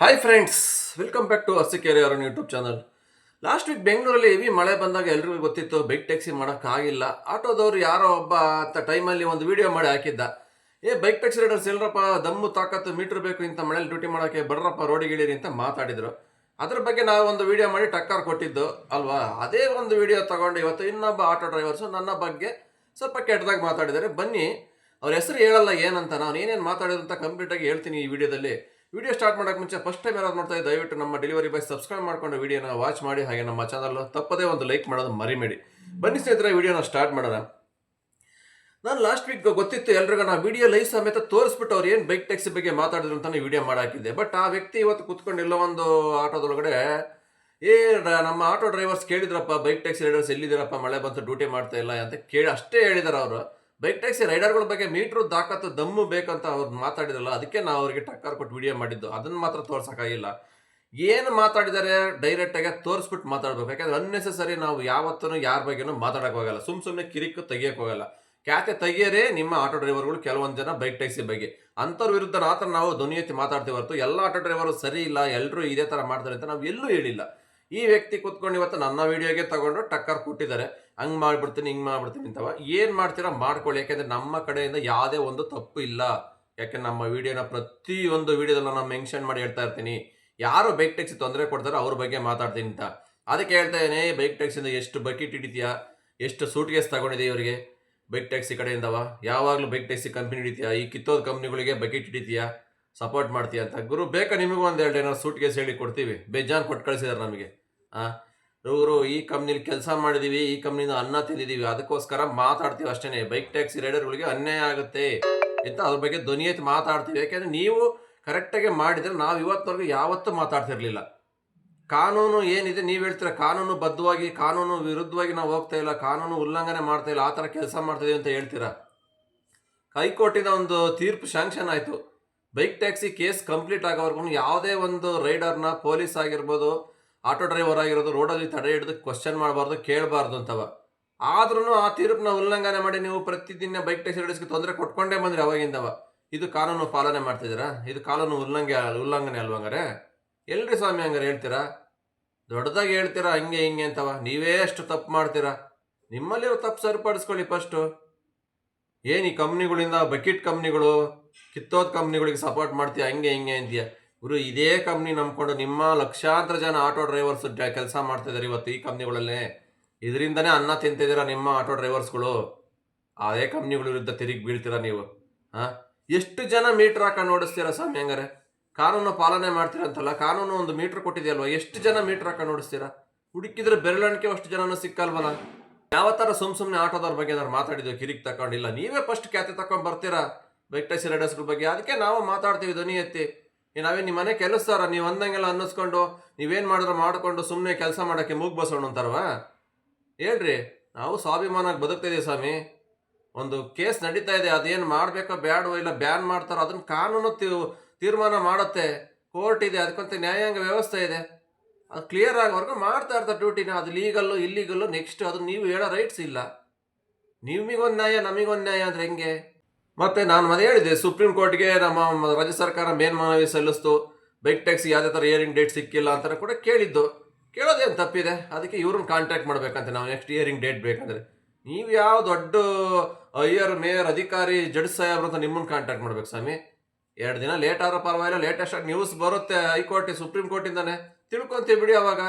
Hi friends, welcome back to Arsikere ಅವರ YouTube channel. Last week ಬೆಂಗಳೂರಲ್ಲಿ heavy ಮಳೆ ಬಂದಾಗ ಎಲ್ರಿಗೂ ಗೊತ್ತಿತ್ತು ಬೈಕ್ ಟ್ಯಾಕ್ಸಿ ಮಾಡೋಕ್ಕಾಗಿಲ್ಲ. ಆಟೋದವ್ರು ಯಾರೋ ಒಬ್ಬ ಅಂತ ಟೈಮಲ್ಲಿ ಒಂದು ವಿಡಿಯೋ ಮಾಡಿ ಹಾಕಿದ್ದ. ಬೈಕ್ ಟ್ಯಾಕ್ಸಿ ರೈಡರ್ಸ್ ಎಲ್ಲರಪ್ಪ, ದಮ್ಮು ತಾಕತ್ತು ಮೀಟ್ರ್ ಬೇಕು ಇಂಥ ಮನೇಲಿ ಡ್ಯೂಟಿ ಮಾಡೋಕ್ಕೆ, ಬರ್ರಪ್ಪ ರೋಡಿಗೆ ಇಳೀರಿ ಅಂತ ಮಾತಾಡಿದ್ರು. ಅದ್ರ ಬಗ್ಗೆ ನಾವು ಒಂದು ವಿಡಿಯೋ ಮಾಡಿ ಟಕ್ಕರ್ ಕೊಟ್ಟಿದ್ದು ಅಲ್ವಾ. ಅದೇ ಒಂದು ವಿಡಿಯೋ ತಗೊಂಡು ಇವತ್ತು ಇನ್ನೊಬ್ಬ ಆಟೋ ಡ್ರೈವರ್ಸು ನನ್ನ ಬಗ್ಗೆ ಸ್ವಲ್ಪ ಕೆಟ್ಟದಾಗಿ ಮಾತಾಡಿದ್ದಾರೆ. ಬನ್ನಿ, ಅವ್ರ ಹೆಸರು ಹೇಳಲ್ಲ, ಏನಂತ ನಾನು ಏನೇನು ಮಾತಾಡಿದ್ರು ಅಂತ ಕಂಪ್ಲೀಟಾಗಿ ಹೇಳ್ತೀನಿ ಈ ವಿಡಿಯೋದಲ್ಲಿ. ವಿಡಿಯೋ ಸ್ಟಾರ್ಟ್ ಮಾಡೋಕೆ ಮುಂಚೆ ಫಸ್ಟ್ ಟೈಮ್ ಯಾರಾದ್ರು ನೋಡ್ತಾ ಇದ್ದರೆ ದಯವಿಟ್ಟು ನಮ್ಮ ಡೆಲಿವರಿ ಬಾಯ್ ಸಬ್ಸ್ಕ್ರೈಬ್ ಮಾಡ್ಕೊಂಡು ವಿಡಿಯೋನ ವಾಚ್ ಮಾಡಿ, ಹಾಗೆ ನಮ್ಮ ಚಾನಲ್ ತಪ್ಪದೇ ಒಂದು ಲೈಕ್ ಮಾಡೋದು ಮರಿಬೇಡಿ. ಬನ್ನಿ ಸ್ನೇಹಿತರೆ, ವಿಡಿಯೋನ ಸ್ಟಾರ್ಟ್ ಮಾಡೋಣ. ನಾನು ಲಾಸ್ಟ್ ವೀಕ್ ಗೊತ್ತಿತ್ತು ಎಲ್ರಿಗೂ, ನಾ ವಿಡಿಯೋ ಲೈವ್ ಸಮೇತ ತೋರಿಸ್ಬಿಟ್ಟು ಅವ್ರು ಏನು ಬೈಕ್ ಟ್ಯಾಕ್ಸಿ ಬಗ್ಗೆ ಮಾತಾಡಿದ್ರು ಅಂತಾನೆ ವಿಡಿಯೋ ಮಾಡಾಕಿದ್ದೆ. ಬಟ್ ಆ ವ್ಯಕ್ತಿ ಇವತ್ತು ಕುತ್ಕೊಂಡು ಎಲ್ಲೋ ಒಂದು ಆಟೋದೊಳಗಡೆ ನಮ್ಮ ಆಟೋ ಡ್ರೈವರ್ಸ್ ಕೇಳಿದ್ರಪ್ಪ, ಬೈಕ್ ಟ್ಯಾಕ್ಸಿ ರೈಡರ್ಸ್ ಎಲ್ಲಿದ್ದೀರಪ್ಪ, ಮಳೆ ಬಂತು ಡ್ಯೂಟಿ ಮಾಡ್ತಾ ಇಲ್ಲ ಅಂತ ಕೇಳಿ ಅಷ್ಟೇ ಹೇಳಿದಾರೆ ಅವರು. ಬೈಕ್ ಟ್ಯಾಕ್ಸಿ ರೈಡರ್ಗಳ ಬಗ್ಗೆ ಮೀಟ್ರು ತಾಕತ್ತು ದಮ್ಮು ಬೇಕಂತ ಅವ್ರು ಮಾತಾಡಿದ್ರಲ್ಲ, ಅದಕ್ಕೆ ನಾವು ಅವ್ರಿಗೆ ಟಕ್ಕರ್ ಕೊಟ್ಟು ವಿಡಿಯೋ ಮಾಡಿದ್ದು. ಅದನ್ನು ಮಾತ್ರ ತೋರ್ಸೋಕ್ಕಾಗಿಲ್ಲ. ಏನು ಮಾತಾಡಿದ್ದಾರೆ ಡೈರೆಕ್ಟಾಗಿ ತೋರಿಸ್ಬಿಟ್ಟು ಮಾತಾಡ್ಬೇಕು. ಯಾಕಂದ್ರೆ ಅನ್ನೆಸೆಸರಿ ನಾವು ಯಾವತ್ತೂ ಯಾರ ಬಗ್ಗೆನೂ ಮಾತಾಡೋಕೆ ಹೋಗಲ್ಲ, ಸುಮ್ಮನೆ ಕಿರಿಕು ತೆಗಿಯೋಕೆ ಹೋಗಲ್ಲ. ಖ್ಯಾತೆ ತೆಗಿಯರೇ ನಿಮ್ಮ ಆಟೋ ಡ್ರೈವರ್ಗಳು ಕೆಲವೊಂದು ಜನ ಬೈಕ್ ಟ್ಯಾಕ್ಸಿ ಬಗ್ಗೆ. ಅಂಥವ್ರ ವಿರುದ್ಧ ಮಾತ್ರ ನಾವು ಧ್ವನಿ ಎತ್ತಿ ಮಾತಾಡ್ತೀವಿ ಹೊರತು ಎಲ್ಲ ಆಟೋ ಡ್ರೈವರು ಸರಿ ಇಲ್ಲ, ಎಲ್ಲರೂ ಇದೇ ಥರ ಮಾಡ್ತಾರೆ ಅಂತ ನಾವು ಎಲ್ಲೂ ಹೇಳಿಲ್ಲ. ಈ ವ್ಯಕ್ತಿ ಕೂತ್ಕೊಂಡು ಇವತ್ತು ನನ್ನ ವಿಡಿಯೋಗೆ ತಗೊಂಡು ಟಕ್ಕರ್ ಕೊಟ್ಟಿದ್ದಾರೆ. ಹಂಗೆ ಮಾಡ್ಬಿಡ್ತೀನಿ, ಹಿಂಗೆ ಮಾಡ್ಬಿಡ್ತೀನಿ ಅಂತವ. ಏನು ಮಾಡ್ತೀರಾ ಮಾಡ್ಕೊಳ್ಳಿ, ಯಾಕೆಂದರೆ ನಮ್ಮ ಕಡೆಯಿಂದ ಯಾವುದೇ ಒಂದು ತಪ್ಪು ಇಲ್ಲ. ಯಾಕೆಂದ್ರೆ ನಮ್ಮ ವಿಡಿಯೋನ ಪ್ರತಿಯೊಂದು ವಿಡಿಯೋದಲ್ಲೂ ನಾನು ಮೆನ್ಷನ್ ಮಾಡಿ ಹೇಳ್ತಾ ಇರ್ತೀನಿ, ಯಾರು ಬೈಕ್ ಟ್ಯಾಕ್ಸಿ ತೊಂದರೆ ಕೊಡ್ತಾರೋ ಅವ್ರ ಬಗ್ಗೆ ಮಾತಾಡ್ತೀನಿ ಅಂತ. ಅದಕ್ಕೆ ಹೇಳ್ತಾ ಇದ್ದೀನಿ, ಬೈಕ್ ಟ್ಯಾಕ್ಸಿಯಿಂದ ಎಷ್ಟು ಬಕೆಟ್ ಹಿಡಿತೀಯಾ, ಎಷ್ಟು ಸೂಟ್ ಕೇಸ್ ತಗೊಂಡಿದೆ ಇವರಿಗೆ ಬೈಕ್ ಟ್ಯಾಕ್ಸಿ ಕಡೆಯಿಂದವ. ಯಾವಾಗಲೂ ಬೈಕ್ ಟ್ಯಾಕ್ಸಿ ಕಂಪ್ನಿ ಹಿಡಿತೀಯಾ, ಈ ಕಿತ್ತೋದ ಕಂಪ್ನಿಗಳಿಗೆ ಬಕೆಟ್ ಹಿಡಿತೀಯಾ, ಸಪೋರ್ಟ್ ಮಾಡ್ತೀಯ ಅಂತ. ಗುರು ಬೇಕಾ ನಿಮಗೂ ಒಂದು ಎರಡು ಏನಾದ್ರು ಸೂಟ್ ಕೇಸ್ ಹೇಳಿ ಕೊಡ್ತೀವಿ, ಬೇಜಾನ್ ಕೊಟ್ಟು ಕಳಿಸಿದಾರೆ ನಮಗೆ. ಇವರು ಈ ಕಂಪ್ನಿಲಿ ಕೆಲಸ ಮಾಡಿದೀವಿ, ಈ ಕಂಪ್ನಿಯಿಂದ ಅನ್ನ ತಿಂದಿದ್ದೀವಿ, ಅದಕ್ಕೋಸ್ಕರ ಮಾತಾಡ್ತೀವಿ ಅಷ್ಟೇ. ಬೈಕ್ ಟ್ಯಾಕ್ಸಿ ರೈಡರ್ಗಳಿಗೆ ಅನ್ಯಾಯ ಆಗುತ್ತೆ ಅಂತ ಅದ್ರ ಬಗ್ಗೆ ಧ್ವನಿ ಎತ್ತಿ ಮಾತಾಡ್ತೀವಿ. ಯಾಕೆಂದರೆ ನೀವು ಕರೆಕ್ಟಾಗಿ ಮಾಡಿದರೆ ನಾವು ಇವತ್ತವರೆಗೂ ಯಾವತ್ತೂ ಮಾತಾಡ್ತಿರ್ಲಿಲ್ಲ. ಕಾನೂನು ಏನಿದೆ ನೀವು ಹೇಳ್ತೀರ, ಕಾನೂನು ಬದ್ಧವಾಗಿ ಕಾನೂನು ವಿರುದ್ಧವಾಗಿ ನಾವು ಹೋಗ್ತಾ ಇಲ್ಲ, ಕಾನೂನು ಉಲ್ಲಂಘನೆ ಮಾಡ್ತಾ ಇಲ್ಲ, ಆ ಥರ ಕೆಲಸ ಮಾಡ್ತಾಯಿದ್ದೀವಿ ಅಂತ ಹೇಳ್ತೀರಾ. ಹೈಕೋರ್ಟಿಂದ ಒಂದು ತೀರ್ಪು ಶಾಂಕ್ಷನ್ ಆಯಿತು, ಬೈಕ್ ಟ್ಯಾಕ್ಸಿ ಕೇಸ್ ಕಂಪ್ಲೀಟ್ ಆಗೋವರೆಗೂ ಯಾವುದೇ ಒಂದು ರೈಡರ್ನ ಪೊಲೀಸ್ ಆಗಿರ್ಬೋದು, ಆಟೋ ಡ್ರೈವರ್ ಆಗಿರೋದು ರೋಡಲ್ಲಿ ತಡೆ ಹಿಡಿದು ಕ್ವಶನ್ ಮಾಡಬಾರ್ದು, ಕೇಳಬಾರ್ದು ಅಂತವ. ಆದ್ರೂ ಆ ತೀರ್ಪನ್ನ ಉಲ್ಲಂಘನೆ ಮಾಡಿ ನೀವು ಪ್ರತಿದಿನ ಬೈಕ್ ಟ್ಯಾಕ್ಸಿ ರೈಡರ್ಸ್ಗೆ ತೊಂದರೆ ಕೊಟ್ಕೊಂಡೇ ಬಂದ್ರಿ ಅವಾಗಿಂದವ. ಇದು ಕಾನೂನು ಪಾಲನೆ ಮಾಡ್ತಿದ್ದೀರಾ? ಇದು ಕಾನೂನು ಉಲ್ಲಂಘನೆ ಅಲ್ವಂಗಾರೆ? ಎಲ್ರಿ ಸ್ವಾಮಿ ಹಂಗಾರೆ ಹೇಳ್ತೀರಾ? ದೊಡ್ಡದಾಗಿ ಹೇಳ್ತೀರಾ ಹಂಗೆ ಹಿಂಗೆ ಅಂತವ. ನೀವೇ ಅಷ್ಟು ತಪ್ಪು ಮಾಡ್ತೀರಾ. ನಿಮ್ಮಲ್ಲಿರೋ ತಪ್ಪು ಸರಿಪಡಿಸ್ಕೊಳ್ಳಿ ಫಸ್ಟು. ಏನು ಈ ಕಂಪ್ನಿಗಳಿಂದ ಬಕೆಟ್ ಕಂಪ್ನಿಗಳು, ಕಿತ್ತೋದ ಕಂಪ್ನಿಗಳಿಗೆ ಸಪೋರ್ಟ್ ಮಾಡ್ತೀಯ, ಹಂಗೆ ಹಿಂಗೆ ಅಂತೀಯ. ಗುರು, ಇದೇ ಕಂಪ್ನಿ ನಂಬ್ಕೊಂಡು ನಿಮ್ಮ ಲಕ್ಷಾಂತರ ಜನ ಆಟೋ ಡ್ರೈವರ್ಸ್ ಕೆಲಸ ಮಾಡ್ತಿದ್ದಾರೆ ಇವತ್ತು ಈ ಕಂಪ್ನಿಗಳಲ್ಲೇ. ಇದರಿಂದನೇ ಅನ್ನ ತಿಂತಿದ್ದೀರಾ ನಿಮ್ಮ ಆಟೋ ಡ್ರೈವರ್ಸ್ಗಳು. ಅದೇ ಕಂಪ್ನಿಗಳ ವಿರುದ್ಧ ತಿರುಗಿ ಬೀಳ್ತೀರಾ ನೀವು. ಎಷ್ಟು ಜನ ಮೀಟ್ರ್ ಹಾಕೊಂಡು ಓಡಿಸ್ತೀರಾ ಸ್ವಾಮಿ ಹಂಗಾರೆ? ಕಾನೂನು ಪಾಲನೆ ಮಾಡ್ತೀರಂತಲ್ಲ, ಕಾನೂನು ಒಂದು ಮೀಟ್ರ್ ಕೊಟ್ಟಿದೆಯಲ್ವ, ಎಷ್ಟು ಜನ ಮೀಟ್ರ್ ಹಾಕೊಂಡು ಓಡಿಸ್ತೀರಾ? ಹುಡುಕಿದ್ರೆ ಬೆರಳಿಕೆ ಅಷ್ಟು ಜನನೂ ಸಿಕ್ಕಲ್ವಲ್ಲ. ಯಾವ ಥರ ಸುಮ್ಮನೆ ಆಟೋದವ್ರ ಬಗ್ಗೆ ಏನಾದ್ರು ಮಾತಾಡಿದ್ವಿ ಕಿರಿಕ್ ತಗೊಂಡಿಲ್ಲ. ನೀವೇ ಫಸ್ಟ್ ಖ್ಯಾತಿ ತಗೊಂಡು ಬರ್ತೀರಾ ಬೈಕ್ ಟ್ಯಾಕ್ಸಿ ರೈಡರ್ಸ್ಗಳ ಬಗ್ಗೆ. ಅದಕ್ಕೆ ನಾವು ಮಾತಾಡ್ತೀವಿ ಧ್ವನಿ ಎತ್ತಿ. ನಾವೇ ನಿಮ್ಮ ಮನೆ ಕೆಲಸಾರ ನೀವು ಅಂದಂಗೆಲ್ಲ ಅನ್ನಿಸ್ಕೊಂಡು ನೀವೇನು ಮಾಡಿದ್ರು ಮಾಡಿಕೊಂಡು ಸುಮ್ಮನೆ ಕೆಲಸ ಮಾಡೋಕ್ಕೆ ಮೂಗು ಬಸೋಣ ಅಂತಾರವಾ? ಹೇಳ್ರಿ, ನಾವು ಸ್ವಾಭಿಮಾನಾಗಿ ಬದುಕ್ತಾಯಿದ್ದೀವಿ ಸ್ವಾಮಿ. ಒಂದು ಕೇಸ್ ನಡೀತಾ ಇದೆ, ಅದೇನು ಮಾಡಬೇಕೋ ಬೇಡವೋ, ಇಲ್ಲ ಬ್ಯಾನ್ ಮಾಡ್ತಾರೋ ಅದನ್ನು ಕಾನೂನು ತೀರ್ಮಾನ ಮಾಡುತ್ತೆ. ಕೋರ್ಟ್ ಇದೆ, ಅದಕ್ಕಂತ ನ್ಯಾಯಾಂಗ ವ್ಯವಸ್ಥೆ ಇದೆ. ಅದು ಕ್ಲಿಯರ್ ಆಗೋವರೆಗೂ ಮಾಡ್ತಾ ಇರ್ತಾರೆ ಡ್ಯೂಟಿನ. ಅದು ಲೀಗಲ್ಲು ಇಲ್ಲಿಗಲ್ಲು ನೆಕ್ಸ್ಟ್ ಅದು ನೀವು ಹೇಳೋ ರೈಟ್ಸ್ ಇಲ್ಲ. ನಿಮಗೊಂದು ನ್ಯಾಯ ನಮಗೊಂದು ನ್ಯಾಯ ಅಂದರೆ ಹೆಂಗೆ? ಮತ್ತು ನಾನು ಮನೆ ಹೇಳಿದೆ, ಸುಪ್ರೀಂ ಕೋರ್ಟ್ಗೆ ನಮ್ಮ ರಾಜ್ಯ ಸರ್ಕಾರ ಮೇಲ್ಮನವಿ ಸಲ್ಲಿಸ್ತು, ಬೈಕ್ ಟ್ಯಾಕ್ಸಿ ಯಾವುದೇ ಥರ ಹಿಯರಿಂಗ್ ಡೇಟ್ ಸಿಕ್ಕಿಲ್ಲ ಅಂತ ಕೂಡ ಕೇಳಿದ್ದು. ಕೇಳೋದೇನು ತಪ್ಪಿದೆ? ಅದಕ್ಕೆ ಇವ್ರನ್ನ ಕಾಂಟ್ಯಾಕ್ಟ್ ಮಾಡಬೇಕಂತೆ ನಾವು ನೆಕ್ಸ್ಟ್ ಹಿಯರಿಂಗ್ ಡೇಟ್ ಬೇಕಂದರೆ. ನೀವು ಯಾವ ದೊಡ್ಡ ಅಯ್ಯರ್ ಮೇಯರ್ ಅಧಿಕಾರಿ ಜಡ್ಜ್ ಸಾಹೇಬ್ರು ಅಂತ ನಿಮ್ಮನ್ನು ಕಾಂಟ್ಯಾಕ್ಟ್ ಮಾಡ್ಬೇಕು ಸ್ವಾಮಿ. 2 ದಿನ ಲೇಟ್ ಆದ್ರೂ ಪರವಾಗಿಲ್ಲ, ಲೇಟೆಸ್ಟ್ ಆಗಿ ನ್ಯೂಸ್ ಬರುತ್ತೆ ಹೈಕೋರ್ಟ್ ಸುಪ್ರೀಂ ಕೋರ್ಟಿಂದಾನೆ, ತಿಳ್ಕೊತೀವಿ ಬಿಡಿ. ಅವಾಗ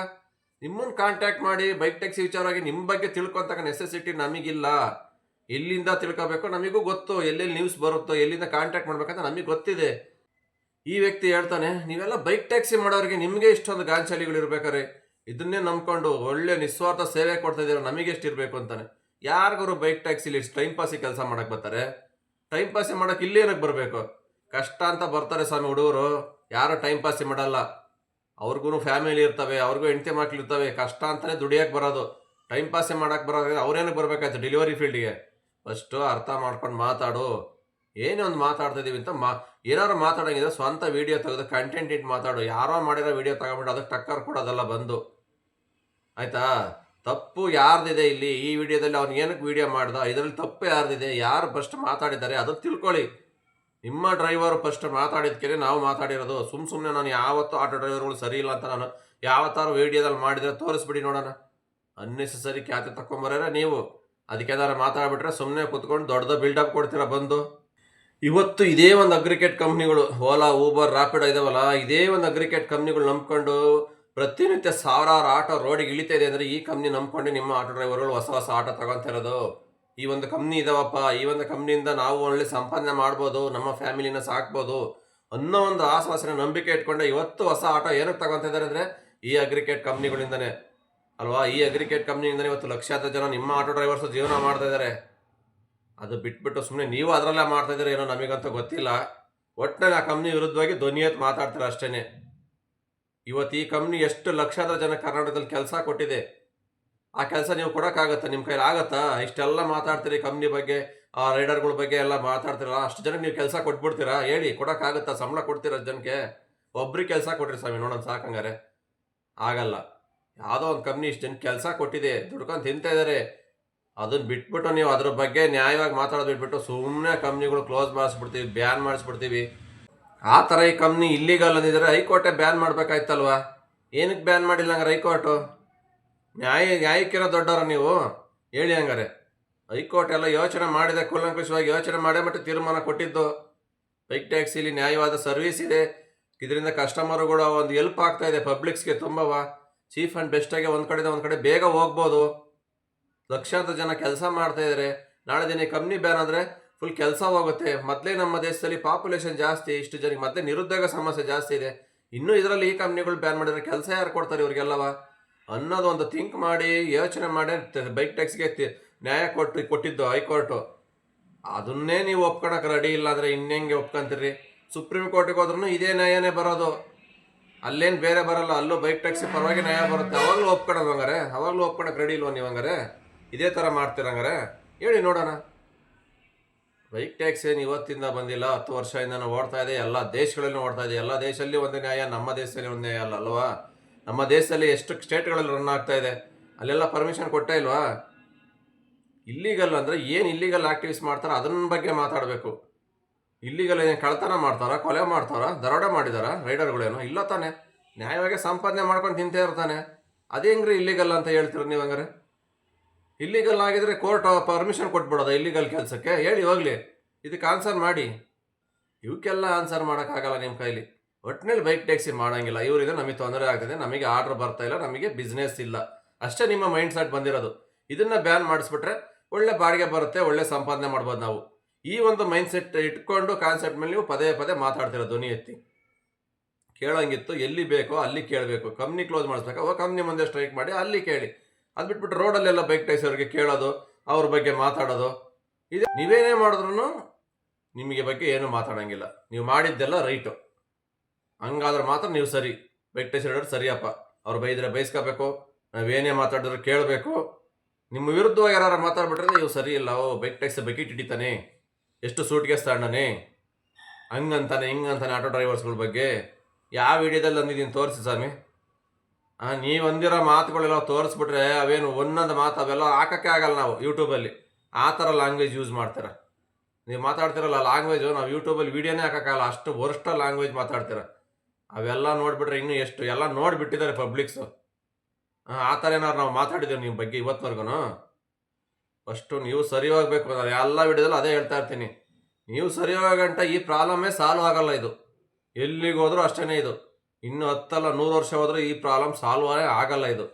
ನಿಮ್ಮನ್ನು ಕಾಂಟ್ಯಾಕ್ಟ್ ಮಾಡಿ ಬೈಕ್ ಟ್ಯಾಕ್ಸಿ ವಿಚಾರವಾಗಿ ನಿಮ್ಮ ಬಗ್ಗೆ ತಿಳ್ಕೊತಕ್ಕ ನೆಸೆಸಿಟಿ ನಮಗಿಲ್ಲ. ಎಲ್ಲಿಂದ ತಿಳ್ಕೊಬೇಕು ನಮಗೂ ಗೊತ್ತು, ಎಲ್ಲೆಲ್ಲಿ ನ್ಯೂಸ್ ಬರುತ್ತೋ, ಎಲ್ಲಿಂದ ಕಾಂಟ್ಯಾಕ್ಟ್ ಮಾಡ್ಬೇಕಂತ ನಮಗೆ ಗೊತ್ತಿದೆ. ಈ ವ್ಯಕ್ತಿ ಹೇಳ್ತಾನೆ, ನೀವೆಲ್ಲ ಬೈಕ್ ಟ್ಯಾಕ್ಸಿ ಮಾಡೋರಿಗೆ ನಿಮಗೆ ಇಷ್ಟೊಂದು ಗಾಂಚಲಿಗಳು ಇರ್ಬೇಕಾರೆ ಇದನ್ನೇ ನಂಬ್ಕೊಂಡು ಒಳ್ಳೆ ನಿಸ್ವಾರ್ಥ ಸೇವೆ ಕೊಡ್ತಾ ಇದ್ದೀರ, ನಮಗೆ ಎಷ್ಟು ಇರಬೇಕು ಅಂತಾನೆ. ಯಾರಿಗಾರು ಬೈಕ್ ಟ್ಯಾಕ್ಸಿಲಿ ಟೈಮ್ ಪಾಸಿಗೆ ಕೆಲಸ ಮಾಡೋಕ್ಕೆ ಬರ್ತಾರೆ? ಟೈಮ್ ಪಾಸಿ ಮಾಡೋಕ್ಕೆ ಇಲ್ಲೇನಕ್ಕೆ ಬರಬೇಕು? ಕಷ್ಟ ಅಂತ ಬರ್ತಾರೆ ಸ್ವಾಮಿ ಹುಡುಗರು, ಯಾರು ಟೈಮ್ ಪಾಸಿ ಮಾಡಲ್ಲ. ಅವ್ರಿಗೂ ಫ್ಯಾಮಿಲಿ ಇರ್ತವೆ, ಅವ್ರಿಗೂ ಹೆಂಡತಿ ಮಕ್ಳು ಇರ್ತವೆ, ಕಷ್ಟ ಅಂತಲೇ ದುಡಿಯೋಕ್ಕೆ ಬರೋದು. ಟೈಮ್ ಪಾಸಿ ಮಾಡೋಕ್ಕೆ ಬರೋದು ಅವ್ರೇನಕ್ಕೆ ಬರಬೇಕಾಯ್ತು ಡೆಲಿವರಿ ಫೀಲ್ಡಿಗೆ? ಫಸ್ಟು ಅರ್ಥ ಮಾಡ್ಕೊಂಡು ಮಾತಾಡು. ಏನೇ ಒಂದು ಮಾತಾಡ್ತಿದ್ದೀವಿ ಅಂತ ಏನಾದ್ರು ಮಾತಾಡೋಂಗಿದ್ರೆ ಸ್ವಂತ ವೀಡಿಯೋ ತೆಗೆದು ಕಂಟೆಂಟ್ ಇಟ್ಟು ಮಾತಾಡು. ಯಾರೋ ಮಾಡಿರೋ ವೀಡಿಯೋ ತಗೊಂಬಿಟ್ಟು ಅದಕ್ಕೆ ಟಕ್ಕರ್ ಕೊಡೋದಲ್ಲ ಬಂದು, ಆಯಿತಾ? ತಪ್ಪು ಯಾರ್ದಿದೆ ಇಲ್ಲಿ? ಈ ವಿಡಿಯೋದಲ್ಲಿ ಅವ್ನು ಏನಕ್ಕೆ ವೀಡಿಯೋ ಮಾಡ್ದ, ಇದರಲ್ಲಿ ತಪ್ಪು ಯಾರ್ದಿದೆ, ಯಾರು ಫಸ್ಟ್ ಮಾತಾಡಿದ್ದಾರೆ ಅದನ್ನು ತಿಳ್ಕೊಳ್ಳಿ. ನಿಮ್ಮ ಡ್ರೈವರು ಫಸ್ಟ್ ಮಾತಾಡಿದ್ಕೆ ನಾವು ಮಾತಾಡಿರೋದು. ಸುಮ್ಮನೆ ನಾನು ಯಾವತ್ತೂ ಆಟೋ ಡ್ರೈವರ್ಗಳು ಸರಿ ಇಲ್ಲ ಅಂತ ನಾನು ಯಾವತ್ತಾರು ವಿಡಿಯೋದಲ್ಲಿ ಮಾಡಿದರೆ ತೋರಿಸ್ಬಿಡಿ ನೋಡೋಣ. ಅನ್ನೆಸೆಸರಿ ಖ್ಯಾತಿ ತಗೊಂಬರ್ಯಾರ ನೀವು. ಅದಕ್ಕೇನಾರು ಮಾತಾಡ್ಬಿಟ್ರೆ ಸುಮ್ಮನೆ ಕುತ್ಕೊಂಡು ದೊಡ್ಡದ ಬಿಲ್ಡಪ್ ಕೊಡ್ತೀರಾ ಬಂದು. ಇವತ್ತು ಇದೇ ಒಂದು ಅಗ್ರಿಕೇಟ್ ಕಂಪ್ನಿಗಳು, ಓಲಾ, ಊಬರ್, ರ್ಯಾಪಿಡ್ ಇದಾವಲ್ಲ, ಇದೇ ಒಂದು ಅಗ್ರಿಕೇಟ್ ಕಂಪ್ನಿಗಳು ನಂಬ್ಕೊಂಡು ಪ್ರತಿನಿತ್ಯ ಸಾವಿರಾರು ಆಟೋ ರೋಡಿಗೆ ಇಳಿತಾ ಇದೆ ಅಂದರೆ ಈ ಕಂಪ್ನಿ ನಂಬ್ಕೊಂಡು ನಿಮ್ಮ ಆಟೋ ಡ್ರೈವರ್ಗಳು ಹೊಸ ಹೊಸ ಆಟೋ ತಗೊತಿರೋದು. ಈ ಒಂದು ಕಂಪ್ನಿ ಇದಾವಪ್ಪ, ಈ ಒಂದು ಕಂಪ್ನಿಯಿಂದ ನಾವು ಒಳ್ಳೆ ಸಂಪಾದನೆ ಮಾಡ್ಬೋದು, ನಮ್ಮ ಫ್ಯಾಮಿಲಿನ ಸಾಕ್ಬೋದು ಅನ್ನೋ ಒಂದು ಆಶ್ವಾಸನೆ ನಂಬಿಕೆ ಇಟ್ಕೊಂಡೆ ಇವತ್ತು ಹೊಸ ಆಟೋ ಏನಕ್ಕೆ ತಗೊತಾ ಇದ್ದಾರೆ ಅಂದರೆ ಈ ಅಗ್ರಿಕೇಟ್ ಕಂಪ್ನಿಗಳಿಂದನೇ ಅಲ್ವಾ. ಈ ಅಗ್ರಿಕೇಟ್ ಕಂಪ್ನಿಯಿಂದನೇ ಇವತ್ತು ಲಕ್ಷಾಂತರ ಜನ ನಿಮ್ಮ ಆಟೋ ಡ್ರೈವರ್ಸ್ ಜೀವನ ಮಾಡ್ತಾ ಇದ್ದಾರೆ. ಅದು ಬಿಟ್ಬಿಟ್ಟು ಸುಮ್ಮನೆ ನೀವು ಅದರಲ್ಲೇ ಮಾಡ್ತಾ ಇದ್ದೀರ ಏನೋ ನಮಗಂತೂ ಗೊತ್ತಿಲ್ಲ. ಒಟ್ಟಿನಲ್ಲಿ ಆ ಕಂಪ್ನಿ ವಿರುದ್ಧವಾಗಿ ಧ್ವನಿ ಎತ್ತಿ ಮಾತಾಡ್ತಾರೆ ಅಷ್ಟೇ. ಇವತ್ತು ಈ ಕಂಪ್ನಿ ಎಷ್ಟು ಲಕ್ಷಾಂತರ ಜನ ಕರ್ನಾಟಕದಲ್ಲಿ ಕೆಲಸ ಕೊಟ್ಟಿದೆ. ಆ ಕೆಲಸ ನೀವು ಕೊಡೋಕ್ಕಾಗತ್ತಾ? ನಿಮ್ಮ ಕೈಲಿ ಆಗತ್ತಾ? ಇಷ್ಟೆಲ್ಲ ಮಾತಾಡ್ತೀರಿ ಕಂಪ್ನಿ ಬಗ್ಗೆ, ಆ ರೈಡರ್ಗಳ ಬಗ್ಗೆ ಎಲ್ಲ ಮಾತಾಡ್ತೀರಲ್ಲ, ಅಷ್ಟು ಜನಕ್ಕೆ ನೀವು ಕೆಲಸ ಕೊಟ್ಬಿಡ್ತೀರಾ? ಹೇಳಿ, ಕೊಡೋಕ್ಕಾಗತ್ತಾ? ಸಂಬಳ ಕೊಡ್ತೀರ ಅಷ್ಟು ಜನಕ್ಕೆ? ಒಬ್ರಿಗೆ ಕೆಲಸ ಕೊಟ್ರಿ ಸ್ವಾಮಿ ನೋಡೋಣ ಸಾಕಂಗಾರೆ. ಆಗಲ್ಲ. ಯಾವುದೋ ಒಂದು ಕಂಪ್ನಿ ಇಷ್ಟು ಜನಕ್ಕೆ ಕೆಲಸ ಕೊಟ್ಟಿದೆ, ದುಡ್ಕೊಂಡು ತಿಂತಾ ಇದ್ದಾರೆ. ಅದನ್ನ ಬಿಟ್ಬಿಟ್ಟು ನೀವು ಅದ್ರ ಬಗ್ಗೆ ನ್ಯಾಯವಾಗಿ ಮಾತಾಡೋದು ಬಿಟ್ಬಿಟ್ಟು ಸುಮ್ಮನೆ ಕಂಪ್ನಿಗಳು ಕ್ಲೋಸ್ ಮಾಡಿಸ್ಬಿಡ್ತೀವಿ, ಬ್ಯಾನ್ ಮಾಡಿಸ್ಬಿಡ್ತೀವಿ. ಆ ಥರ ಈ ಕಂಪ್ನಿ ಇಲ್ಲಿಗಲ್ ಅಂದಿದ್ರೆ ಹೈಕೋರ್ಟೇ ಬ್ಯಾನ್ ಮಾಡ್ಬೇಕಾಯ್ತಲ್ವಾ? ಏನಕ್ಕೆ ಬ್ಯಾನ್ ಮಾಡಿಲ್ಲ ಹಂಗಾರೆ ಹೈಕೋರ್ಟು? ನ್ಯಾಯಕ್ಕಿರೋ ದೊಡ್ಡವ್ರ ನೀವು? ಹೇಳಿ ಹಂಗಾರೆ. ಹೈಕೋರ್ಟ್ ಎಲ್ಲ ಯೋಚನೆ ಮಾಡಿದೆ, ಕೂಲಂಕುಷವಾಗಿ ಯೋಚನೆ ಮಾಡೇ ಬಿಟ್ಟು ತೀರ್ಮಾನ ಕೊಟ್ಟಿದ್ದು. ಬೈಕ್ ಟ್ಯಾಕ್ಸಿಲಿ ನ್ಯಾಯವಾದ ಸರ್ವಿಸ್ ಇದೆ, ಇದರಿಂದ ಕಸ್ಟಮರ್ಗಳು ಒಂದು ಹೆಲ್ಪ್ ಆಗ್ತಾ ಇದೆ ಪಬ್ಲಿಕ್ಸ್ಗೆ ತುಂಬವ. ಚೀಫ್ ಆ್ಯಂಡ್ ಬೆಸ್ಟಾಗಿ ಒಂದು ಕಡೆಯಿಂದ ಒಂದು ಕಡೆ ಬೇಗ ಹೋಗ್ಬೋದು. ಲಕ್ಷಾಂತರ ಜನ ಕೆಲಸ ಮಾಡ್ತಾ ಇದ್ದಾರೆ. ನಾಳೆ ದಿನ ಕಂಪ್ನಿ ಬ್ಯಾನ್ ಆದರೆ ಫುಲ್ ಕೆಲಸ ಹೋಗುತ್ತೆ. ಮೊದಲೇ ನಮ್ಮ ದೇಶದಲ್ಲಿ ಪಾಪ್ಯುಲೇಷನ್ ಜಾಸ್ತಿ, ಇಷ್ಟು ಜನಕ್ಕೆ ಮತ್ತೆ ನಿರುದ್ಯೋಗ ಸಮಸ್ಯೆ ಜಾಸ್ತಿ ಇದೆ. ಇನ್ನೂ ಇದರಲ್ಲಿ ಈ ಕಂಪ್ನಿಗಳು ಬ್ಯಾನ್ ಮಾಡಿದ್ರೆ ಕೆಲಸ ಯಾರು ಕೊಡ್ತಾರೆ ಇವ್ರಿಗೆಲ್ಲವ ಅನ್ನೋದು ಒಂದು ಥಿಂಕ್ ಮಾಡಿ ಯೋಚನೆ ಮಾಡಿ ಬೈಕ್ ಟ್ಯಾಕ್ಸ್ಗೆ ನ್ಯಾಯ ಕೊಟ್ಟಿದ್ದು ಹೈಕೋರ್ಟು. ಅದನ್ನೇ ನೀವು ಒಪ್ಕೊಳಕ್ಕೆ ರೆಡಿ ಇಲ್ಲ ಅಂದರೆ ಇನ್ನೆಂಗೆ ಒಪ್ಕೊಂತೀರಿ? ಸುಪ್ರೀಂ ಕೋರ್ಟಿಗೆ ಹೋದ್ರೂ ಇದೇ ನ್ಯಾಯನೇ ಬರೋದು, ಅಲ್ಲೇನು ಬೇರೆ ಬರಲ್ಲ. ಅಲ್ಲೂ ಬೈಕ್ ಟ್ಯಾಕ್ಸಿ ಪರವಾಗಿ ನ್ಯಾಯ ಬರುತ್ತೆ. ಅವಾಗಲೂ ಒಪ್ಕೊಳೋದು ಹಂಗಾರೆ? ಅವಾಗಲೂ ಒಪ್ಕೊಳಕ್ಕೆ ರೆಡಿ ಇಲ್ವ ನೀವು ಹಂಗಾರೆ? ಇದೇ ಥರ ಮಾಡ್ತೀರಂಗಾರೆ? ಹೇಳಿ ನೋಡೋಣ. ಬೈಕ್ ಟ್ಯಾಕ್ಸಿ ಏನು ಇವತ್ತಿಂದ ಬಂದಿಲ್ಲ, 10 ವರ್ಷದಿಂದ ಓಡ್ತಾ ಇದೆ, ಎಲ್ಲ ದೇಶಗಳಲ್ಲೂ ಓಡ್ತಾ ಇದೆ. ಎಲ್ಲ ದೇಶದಲ್ಲಿ ಒಂದು ನ್ಯಾಯ, ನಮ್ಮ ದೇಶದಲ್ಲಿ ಒಂದು ನ್ಯಾಯ ಅಲ್ಲ ಅಲ್ವಾ? ನಮ್ಮ ದೇಶದಲ್ಲಿ ಎಷ್ಟು ಸ್ಟೇಟ್ಗಳಲ್ಲಿ ರನ್ ಆಗ್ತಾ ಇದೆ, ಅಲ್ಲೆಲ್ಲ ಪರ್ಮಿಷನ್ ಕೊಟ್ಟೇ ಇಲ್ವಾ? ಇಲ್ಲಿಗಲ್ ಅಂದರೆ ಏನು ಇಲ್ಲಿಗಲ್ ಆಕ್ಟಿವಿಟೀಸ್ ಮಾಡ್ತಾರೆ ಅದನ್ನ ಬಗ್ಗೆ ಮಾತಾಡಬೇಕು. ಇಲ್ಲಿಗಲ್ ಏನು ಕಳ್ತನ ಮಾಡ್ತಾರಾ, ಕೊಲೆ ಮಾಡ್ತಾರಾ, ದರೋಡೆ ಮಾಡಿದಾರಾ ರೈಡರ್ಗಳೇನು? ಇಲ್ಲ ತಾನೆ, ನ್ಯಾಯವಾಗಿ ಸಂಪಾದನೆ ಮಾಡ್ಕೊಂಡು ತಿಂತೇ ಇರ್ತಾನೆ. ಅದೇ ಹೆಂಗ್ರಿ ಇಲ್ಲಿಗಲ್ ಅಂತ ಹೇಳ್ತೀರ ನೀವು ಹಂಗಾರೆ? ಇಲ್ಲಿಗಲ್ ಆಗಿದ್ರೆ ಕೋರ್ಟ್ ಪರ್ಮಿಷನ್ ಕೊಟ್ಬಿಡೋದ ಇಲ್ಲಿಗಲ್ ಕೆಲಸಕ್ಕೆ? ಹೇಳಿ ಹೋಗಲಿ, ಇದಕ್ಕೆ ಆನ್ಸರ್ ಮಾಡಿ. ಇವಕ್ಕೆಲ್ಲ ಆನ್ಸರ್ ಮಾಡೋಕ್ಕಾಗಲ್ಲ ನಿಮ್ಮ ಕೈಲಿ. ಒಟ್ಟಿನಲ್ಲಿ ಬೈಕ್ ಟ್ಯಾಕ್ಸಿ ಮಾಡೋಂಗಿಲ್ಲ. ಇವರಿಂದ ನಮಗೆ ತೊಂದರೆ ಆಗ್ತದೆ, ನಮಗೆ ಆರ್ಡ್ರ್ ಬರ್ತಾ ಇಲ್ಲ, ನಮಗೆ ಬಿಸ್ನೆಸ್ ಇಲ್ಲ, ಅಷ್ಟೇ ನಿಮ್ಮ ಮೈಂಡ್ ಸೆಟ್ ಬಂದಿರೋದು. ಇದನ್ನು ಬ್ಯಾನ್ ಮಾಡಿಸ್ಬಿಟ್ರೆ ಒಳ್ಳೆ ಬಾಡಿಗೆ ಬರುತ್ತೆ, ಒಳ್ಳೆ ಸಂಪಾದನೆ ಮಾಡ್ಬೋದು ನಾವು. ಈ ಒಂದು ಮೈಂಡ್ ಸೆಟ್ ಇಟ್ಕೊಂಡು ಕಾನ್ಸೆಪ್ಟ್ ಮೇಲೆ ನೀವು ಪದೇ ಪದೇ ಮಾತಾಡ್ತಿರೋ ಧ್ವನಿ ಎತ್ತಿ. ಕೇಳೋಂಗಿತ್ತು ಎಲ್ಲಿ ಬೇಕೋ ಅಲ್ಲಿ ಕೇಳಬೇಕು. ಕಂಪ್ನಿ ಕ್ಲೋಸ್ ಮಾಡಿಸ್ಬೇಕು, ಅವಾಗ ಕಂಪ್ನಿ ಮುಂದೆ ಸ್ಟ್ರೈಕ್ ಮಾಡಿ ಅಲ್ಲಿ ಕೇಳಿ. ಅದು ಬಿಟ್ಬಿಟ್ಟು ರೋಡಲ್ಲೆಲ್ಲ ಬೈಕ್ ಟ್ಯಾಕ್ಸಿಯವ್ರಿಗೆ ಕೇಳೋದು, ಅವ್ರ ಬಗ್ಗೆ ಮಾತಾಡೋದು, ಇದೆ. ನೀವೇನೇ ಮಾಡಿದ್ರು ನಿಮಗೆ ಬಗ್ಗೆ ಏನು ಮಾತಾಡೋಂಗಿಲ್ಲ. ನೀವು ಮಾಡಿದ್ದೆಲ್ಲ ರೈಟು, ಹಂಗಾದ್ರೆ ಮಾತ್ರ ನೀವು ಸರಿ. ಬೈಕ್ ಟ್ಯಾಕ್ಸಿ ರೈಡರ್ ಸರಿಯಪ್ಪ. ಅವ್ರು ಬೈದರೆ ಬೈಸ್ಕೋಬೇಕು, ನಾವೇನೇ ಮಾತಾಡಿದ್ರು ಕೇಳಬೇಕು. ನಿಮ್ಮ ವಿರುದ್ಧವಾಗಿ ಯಾರು ಮಾತಾಡ್ಬಿಟ್ರೆ ನೀವು ಸರಿ ಇಲ್ಲ. ಬೈಕ್ ಟ್ಯಾಕ್ಸಿ ಬಕೆಟ್ ಹಿಡಿತಾನೆ, ಎಷ್ಟು ಸೂಟ್ಗೇಸ್ ತಗೊಂಡಾನೆ, ಹಂಗಂತಾನೆ ಹಿಂಗಂತಾನೆ ಆಟೋ ಡ್ರೈವರ್ಸ್ಗಳ ಬಗ್ಗೆ. ಯಾವ ವಿಡಿಯೋದಲ್ಲಿ ಅಂದಿದ್ದೀನಿ ತೋರಿಸಿ ಸ್ವಾಮಿ. ನೀವು ಅಂದಿರೋ ಮಾತುಗಳೆಲ್ಲ ತೋರಿಸ್ಬಿಟ್ರೆ ಅವೇನು ಒಂದೊಂದು ಮಾತು ಅವೆಲ್ಲ ಹಾಕೋಕ್ಕೆ ಆಗಲ್ಲ ನಾವು ಯೂಟ್ಯೂಬಲ್ಲಿ. ಆ ಥರ ಲ್ಯಾಂಗ್ವೇಜ್ ಯೂಸ್ ಮಾಡ್ತೀರ ನೀವು. ಮಾತಾಡ್ತಿರಲ್ಲ ಲ್ಯಾಂಗ್ವೇಜು, ನಾವು ಯೂಟ್ಯೂಬಲ್ಲಿ ವೀಡಿಯೋನೇ ಹಾಕೋಕ್ಕಾಗಲ್ಲ, ಅಷ್ಟು ವರ್ಸ್ಟ್ ಲ್ಯಾಂಗ್ವೇಜ್ ಮಾತಾಡ್ತೀರ. ಅವೆಲ್ಲ ನೋಡಿಬಿಟ್ರೆ ಇನ್ನೂ ಎಷ್ಟು ಎಲ್ಲ ನೋಡಿಬಿಟ್ಟಿದ್ದಾರೆ ಪಬ್ಲಿಕ್ಸು. ಆ ಥರ ಏನಾದ್ರು ನಾವು ಮಾತಾಡಿದ್ದೇವೆ ನಿಮ್ಮ ಬಗ್ಗೆ ಇವತ್ತಿನವರೆಗೂ? ಫಸ್ಟು ನೀವು ಸರಿ ಹೋಗ್ಬೇಕು. ನಾನು ಎಲ್ಲ ವಿಡಿಯೋದಲ್ಲೂ ಅದೇ ಹೇಳ್ತಾ ಇರ್ತೀನಿ, ನೀವು ಸರಿ ಹೋಗಂಟ ಈ ಪ್ರಾಬ್ಲಮ್ಮೇ ಸಾಲ್ವ್ ಆಗಲ್ಲ. ಇದು ಎಲ್ಲಿಗೆ ಹೋದ್ರೂ ಅಷ್ಟೇ. ಇದು ಇನ್ನು 10 ಅಲ್ಲ 100 ವರ್ಷ ಹೋದರೂ ಈ ಪ್ರಾಬ್ಲಮ್ ಸಾಲ್ವ್ ಆಗಲ್ಲ. ಇದು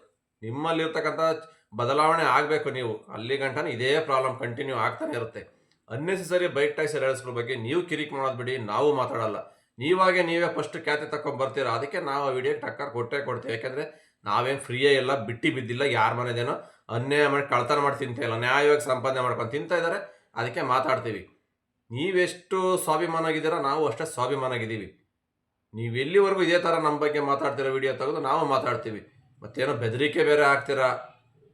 ನಿಮ್ಮಲ್ಲಿರ್ತಕ್ಕಂಥ ಬದಲಾವಣೆ ಆಗಬೇಕು. ನೀವು ಅಲ್ಲಿ ಗಂಟನೇ ಇದೇ ಪ್ರಾಬ್ಲಮ್ ಕಂಟಿನ್ಯೂ ಆಗ್ತಾನೆ ಇರುತ್ತೆ. ಅನ್ನೆಸೆಸರಿ ಬೈಕ್ ಟ್ಯಾಕ್ಸಿ ರೈಡರ್ಸ್ಗಳ ಬಗ್ಗೆ ನೀವು ಕಿರಿಕ್ ಮಾಡೋದು ಬಿಡಿ, ನಾವು ಮಾತಾಡಲ್ಲ. ನೀವೇ ಫಸ್ಟ್ ಖ್ಯಾತಿ ತಗೊಂಡ್ಬರ್ತೀರ. ಅದಕ್ಕೆ ನಾವು ಆ ವಿಡಿಯೋಗೆ ಟಕ್ಕರ್ ಕೊಡ್ತೀವಿ. ಯಾಕೆಂದರೆ ನಾವೇನು ಫ್ರೀಯೇ ಇಲ್ಲ, ಬಿಟ್ಟು ಬಿದ್ದಿಲ್ಲ. ಯಾರ ಮನೆದೇನೋ ಅನ್ಯಾಯ ಮಾಡಿ ಕಳ್ತನ ಮಾಡಿ ತಿಂತಾ ಇಲ್ಲ, ನ್ಯಾಯವಾಗಿ ಸಂಪಾದನೆ ಮಾಡ್ಕೊಂಡು ತಿಂತಾ ಇದ್ದಾರೆ. ಅದಕ್ಕೆ ಮಾತಾಡ್ತೀವಿ. ನೀವೆಷ್ಟು ಸ್ವಾಭಿಮಾನ ಆಗಿದ್ದೀರಾ, ನಾವು ಅಷ್ಟೇ ಸ್ವಾಭಿಮಾನ ಆಗಿದ್ದೀವಿ. ನೀವು ಎಲ್ಲಿವರೆಗೂ ಇದೇ ಥರ ನಮ್ಮ ಬಗ್ಗೆ ಮಾತಾಡ್ತಿರೋ ವಿಡಿಯೋ ತೆಗೆದು ನಾವು ಮಾತಾಡ್ತೀವಿ. ಮತ್ತೇನೋ ಬೆದರಿಕೆ ಬೇರೆ ಆಗ್ತೀರಾ,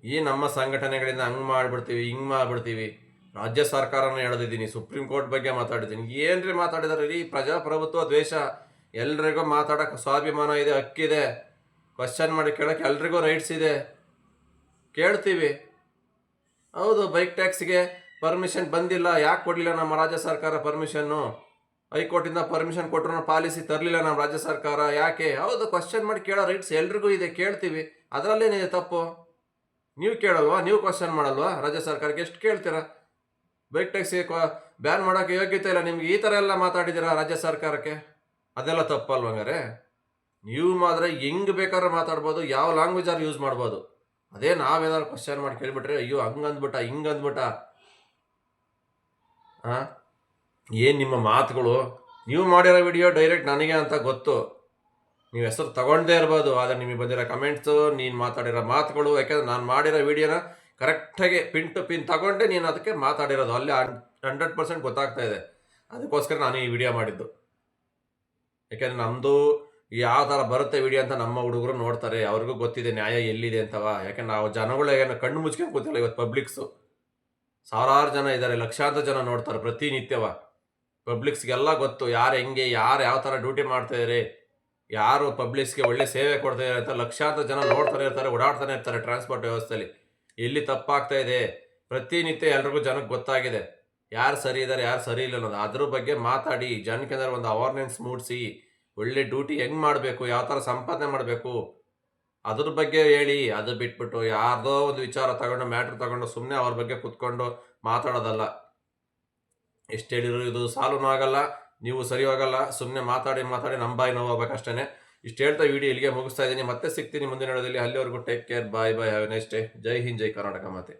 ಈ ನಮ್ಮ ಸಂಘಟನೆಗಳಿಂದ ಹಂಗೆ ಮಾಡಿಬಿಡ್ತೀವಿ, ಹಿಂಗೆ ಮಾಡಿಬಿಡ್ತೀವಿ. ರಾಜ್ಯ ಸರ್ಕಾರನ ಎಳೆದಿದ್ದೀನಿ, ಸುಪ್ರೀಂ ಕೋರ್ಟ್ ಬಗ್ಗೆ ಮಾತಾಡಿದ್ದೀನಿ. ಏನ್ರಿ ಮಾತಾಡಿದಾರೆ ರೀ? ಪ್ರಜಾಪ್ರಭುತ್ವ ದ್ವೇಷ. ಎಲ್ರಿಗೂ ಮಾತಾಡೋಕ್ಕೆ ಸ್ವಾಭಿಮಾನ ಇದೆ, ಹಕ್ಕಿದೆ. ಕ್ವಶನ್ ಮಾಡಿ ಕೇಳೋಕ್ಕೆ ಎಲ್ರಿಗೂ ರೈಟ್ಸ್ ಇದೆ, ಕೇಳ್ತೀವಿ. ಹೌದು, ಬೈಕ್ ಟ್ಯಾಕ್ಸಿಗೆ ಪರ್ಮಿಷನ್ ಬಂದಿಲ್ಲ, ಯಾಕೆ ಕೊಡಲಿಲ್ಲ ನಮ್ಮ ರಾಜ್ಯ ಸರ್ಕಾರ ಪರ್ಮಿಷನ್ನು? ಹೈಕೋರ್ಟಿಂದ ಪರ್ಮಿಷನ್ ಕೊಟ್ಟರು ಪಾಲಿಸಿ ತರಲಿಲ್ಲ ನಮ್ಮ ರಾಜ್ಯ ಸರ್ಕಾರ, ಯಾಕೆ? ಹೌದು, ಕ್ವಶನ್ ಮಾಡಿ ಕೇಳೋ ರೈಟ್ಸ್ ಎಲ್ರಿಗೂ ಇದೆ, ಕೇಳ್ತೀವಿ. ಅದರಲ್ಲೇನಿದೆ ತಪ್ಪು? ನೀವು ಕೇಳಲ್ವಾ? ನೀವು ಕ್ವಶನ್ ಮಾಡಲ್ವಾ ರಾಜ್ಯ ಸರ್ಕಾರಕ್ಕೆ? ಎಷ್ಟು ಕೇಳ್ತೀರಾ? ಬೈಕ್ ಟ್ಯಾಕ್ಸಿ ಬ್ಯಾನ್ ಮಾಡೋಕ್ಕೆ ಯೋಗ್ಯತೆ ಇಲ್ಲ ನಿಮ್ಗೆ, ಈ ಥರ ಎಲ್ಲ ಮಾತಾಡಿದ್ದೀರಾ ರಾಜ್ಯ ಸರ್ಕಾರಕ್ಕೆ. ಅದೆಲ್ಲ ತಪ್ಪಲ್ವ ಹಂಗಾರೆ? ನೀವು ಮಾತ್ರ ಹೆಂಗೆ ಬೇಕಾದ್ರೆ ಮಾತಾಡ್ಬೋದು, ಯಾವ ಲ್ಯಾಂಗ್ವೇಜ್ ಆದ್ರೂ ಯೂಸ್ ಮಾಡ್ಬೋದು. ಅದೇ ನಾವೇನಾದ್ರು ಕ್ವಶನ್ ಮಾಡಿ ಕೇಳಿಬಿಟ್ರೆ, ಅಯ್ಯೋ ಹಂಗಂದ್ಬಿಟ್ಟ ಹಿಂಗಂದ್ಬಿಟ್ಟ, ಹಾಂ ಏನು ನಿಮ್ಮ ಮಾತುಗಳು? ನೀವು ಮಾಡಿರೋ ವಿಡಿಯೋ ಡೈರೆಕ್ಟ್ ನನಗೆ ಅಂತ ಗೊತ್ತು, ನೀವು ಹೆಸರು ತಗೊಂಡೇ ಇರ್ಬೋದು, ಆದರೆ ನಿಮಗೆ ಬಂದಿರೋ ಕಮೆಂಟ್ಸು, ನೀನು ಮಾತಾಡಿರೋ ಮಾತುಗಳು, ಯಾಕೆಂದ್ರೆ ನಾನು ಮಾಡಿರೋ ವಿಡಿಯೋನ ಕರೆಕ್ಟಾಗಿ ಪಿನ್ ಟು ಪಿನ್ ತಗೊಂಡೆ ನೀನು ಅದಕ್ಕೆ ಮಾತಾಡಿರೋದು, ಅಲ್ಲೇ 100% ಗೊತ್ತಾಗ್ತಾ ಇದೆ. ಅದಕ್ಕೋಸ್ಕರ ನಾನು ಈ ವಿಡಿಯೋ ಮಾಡಿದ್ದು. ಯಾಕೆಂದರೆ ನಮ್ಮದು ಯಾವ ಥರ ಬರುತ್ತೆ ವಿಡಿಯೋ ಅಂತ ನಮ್ಮ ಹುಡುಗರು ನೋಡ್ತಾರೆ, ಅವ್ರಿಗೂ ಗೊತ್ತಿದೆ ನ್ಯಾಯ ಎಲ್ಲಿದೆ ಅಂತವ. ಯಾಕೆಂದ್ರೆ ನಾವು ಜನಗಳೇನು ಕಣ್ಣು ಮುಚ್ಕೊಂಡು ಕೂತಿಲ್ಲ, ಇವತ್ತು ಪಬ್ಲಿಕ್ಸು ಸಾವಿರಾರು ಜನ ಇದ್ದಾರೆ, ಲಕ್ಷಾಂತರ ಜನ ನೋಡ್ತಾರೆ ಪ್ರತಿನಿತ್ಯವ. ಪಬ್ಲಿಕ್ಸ್ಗೆಲ್ಲ ಗೊತ್ತು ಯಾರು ಹೆಂಗೆ, ಯಾರು ಯಾವ ಥರ ಡ್ಯೂಟಿ ಮಾಡ್ತಾಯಿದ್ದಾರೆ, ಯಾರು ಪಬ್ಲಿಕ್ಸ್ಗೆ ಒಳ್ಳೆ ಸೇವೆ ಕೊಡ್ತಾ ಇದ್ದಾರೆ ಅಂತ ಲಕ್ಷಾಂತರ ಜನ ನೋಡ್ತಾನೆ ಇರ್ತಾರೆ, ಓಡಾಡ್ತಾನೆ ಇರ್ತಾರೆ ಟ್ರಾನ್ಸ್ಪೋರ್ಟ್ ವ್ಯವಸ್ಥೆಯಲ್ಲಿ. ಎಲ್ಲಿ ತಪ್ಪಾಗ್ತಾ ಇದೆ ಪ್ರತಿನಿತ್ಯ ಎಲ್ರಿಗೂ ಜನಕ್ಕೆ ಗೊತ್ತಾಗಿದೆ, ಯಾರು ಸರಿ ಇದ್ದಾರೆ ಯಾರು ಸರಿ ಇಲ್ಲ ಅನ್ನೋದು. ಅದ್ರ ಬಗ್ಗೆ ಮಾತಾಡಿ ಜನಕ್ಕೆ ಒಂದು ಅವೇರ್ನೆಸ್ ಮೂಡಿಸಿ, ಒಳ್ಳೆ ಡ್ಯೂಟಿ ಹೆಂಗೆ ಮಾಡಬೇಕು, ಯಾವ ಥರ ಸಂಪಾದನೆ ಮಾಡಬೇಕು ಅದ್ರ ಬಗ್ಗೆ ಹೇಳಿ. ಅದು ಬಿಟ್ಬಿಟ್ಟು ಯಾರ್ದೋ ಒಂದು ವಿಚಾರ ತಗೊಂಡು ಮ್ಯಾಟ್ರ್ ತಗೊಂಡು ಸುಮ್ಮನೆ ಅವ್ರ ಬಗ್ಗೆ ಕುತ್ಕೊಂಡು ಮಾತಾಡೋದಲ್ಲ. ಎಷ್ಟು ಹೇಳಿದ್ರು ಇದು ಸಾಲ್ವ್ ಆಗಲ್ಲ, ನೀವು ಸರಿ ಹೋಗಲ್ಲ, ಸುಮ್ಮನೆ ಮಾತಾಡಿ ನಮ್ಮ ಬಾಯಿ ನೋವಾಗಬೇಕಷ್ಟೇ. ಇಷ್ಟು ಹೇಳ್ತಾ ವಿಡಿಯೋ ಇಲ್ಲಿಗೆ ಮುಗಿಸ್ತಾ ಇದ್ದೀನಿ. ಮತ್ತೆ ಸಿಗ್ತೀನಿ ಮುಂದಿನ ವಿಡಿಯೋದಲ್ಲಿ. ಅಲ್ಲಿವರೆಗೂ take care, bye bye, have a nice day. ಜೈ ಹಿಂದ್, ಜೈ ಕರ್ನಾಟಕ ಮಾತೆ.